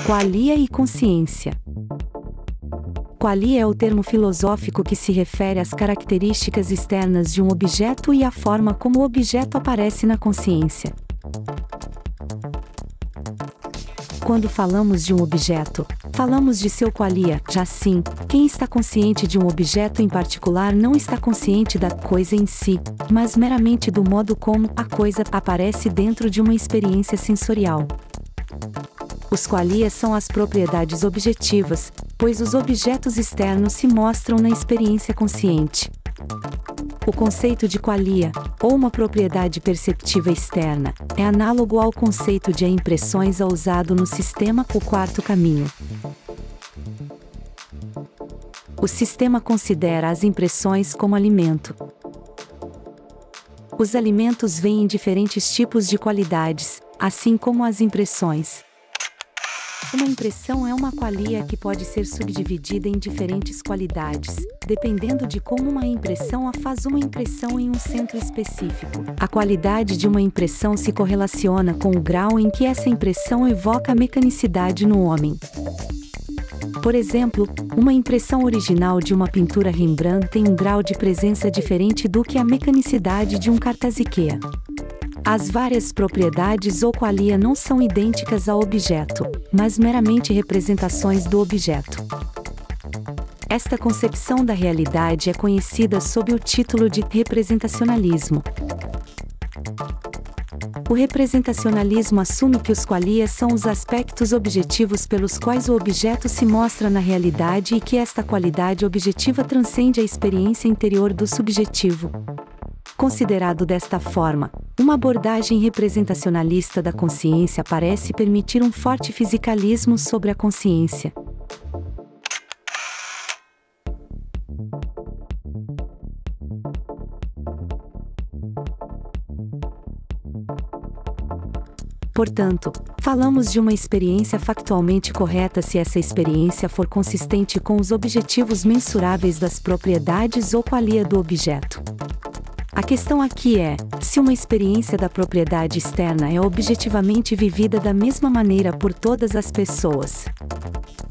Qualia e consciência. Qualia é o termo filosófico que se refere às características externas de um objeto e à forma como o objeto aparece na consciência. Quando falamos de um objeto, falamos de seu qualia. Já assim, quem está consciente de um objeto em particular não está consciente da coisa em si, mas meramente do modo como a coisa aparece dentro de uma experiência sensorial. Os qualias são as propriedades objetivas, pois os objetos externos se mostram na experiência consciente. O conceito de qualia, ou uma propriedade perceptiva externa, é análogo ao conceito de impressões usado no sistema O Quarto Caminho. O sistema considera as impressões como alimento. Os alimentos vêm em diferentes tipos de qualidades, assim como as impressões. Uma impressão é uma qualia que pode ser subdividida em diferentes qualidades, dependendo de como uma impressão faz uma impressão em um centro específico. A qualidade de uma impressão se correlaciona com o grau em que essa impressão evoca a mecanicidade no homem. Por exemplo, uma impressão original de uma pintura Rembrandt tem um grau de presença diferente do que a mecanicidade de um cartaz IKEA. As várias propriedades ou qualia não são idênticas ao objeto, mas meramente representações do objeto. Esta concepção da realidade é conhecida sob o título de representacionalismo. O representacionalismo assume que os qualias são os aspectos objetivos pelos quais o objeto se mostra na realidade e que esta qualidade objetiva transcende a experiência interior do subjetivo. Considerado desta forma, uma abordagem representacionalista da consciência parece permitir um forte fisicalismo sobre a consciência. Portanto, falamos de uma experiência factualmente correta se essa experiência for consistente com os objetivos mensuráveis das propriedades ou qualia do objeto. A questão aqui é, se uma experiência da propriedade externa é objetivamente vivida da mesma maneira por todas as pessoas.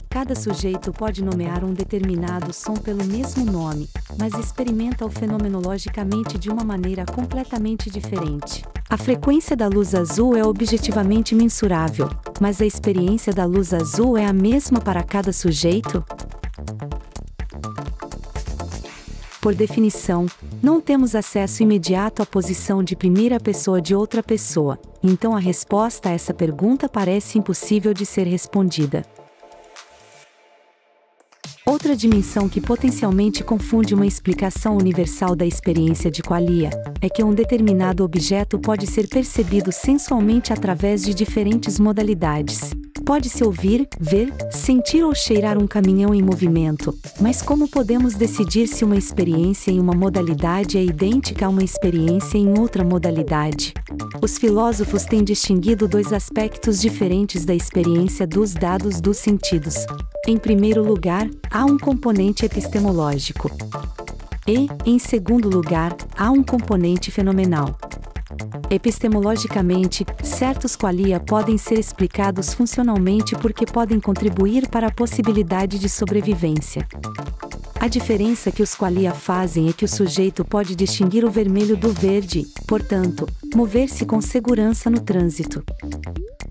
Cada sujeito pode nomear um determinado som pelo mesmo nome, mas experimenta-o fenomenologicamente de uma maneira completamente diferente. A frequência da luz azul é objetivamente mensurável, mas a experiência da luz azul é a mesma para cada sujeito? Por definição, não temos acesso imediato à posição de primeira pessoa de outra pessoa, então a resposta a essa pergunta parece impossível de ser respondida. Outra dimensão que potencialmente confunde uma explicação universal da experiência de qualia é que um determinado objeto pode ser percebido sensualmente através de diferentes modalidades. Pode-se ouvir, ver, sentir ou cheirar um caminhão em movimento, mas como podemos decidir se uma experiência em uma modalidade é idêntica a uma experiência em outra modalidade? Os filósofos têm distinguido dois aspectos diferentes da experiência dos dados dos sentidos. Em primeiro lugar, há um componente epistemológico. E, em segundo lugar, há um componente fenomenal. Epistemologicamente, certos qualia podem ser explicados funcionalmente porque podem contribuir para a possibilidade de sobrevivência. A diferença que os qualia fazem é que o sujeito pode distinguir o vermelho do verde, portanto, mover-se com segurança no trânsito.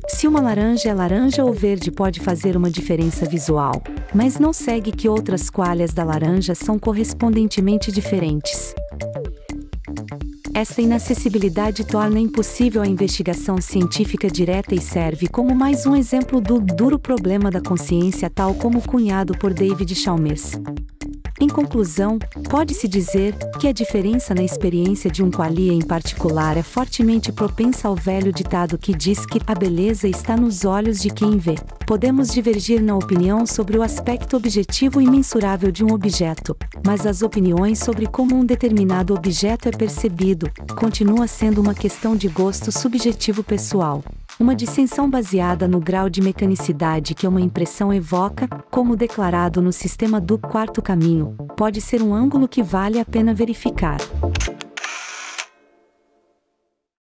Se uma laranja é laranja ou verde pode fazer uma diferença visual, mas não segue que outras qualias da laranja são correspondentemente diferentes. Esta inacessibilidade torna impossível a investigação científica direta e serve como mais um exemplo do duro problema da consciência tal como cunhado por David Chalmers. Em conclusão, pode-se dizer que a diferença na experiência de um qualia em particular é fortemente propensa ao velho ditado que diz que a beleza está nos olhos de quem vê. Podemos divergir na opinião sobre o aspecto objetivo e mensurável de um objeto, mas as opiniões sobre como um determinado objeto é percebido continua sendo uma questão de gosto subjetivo pessoal. Uma dissensão baseada no grau de mecanicidade que uma impressão evoca, como declarado no sistema do quarto caminho, pode ser um ângulo que vale a pena verificar.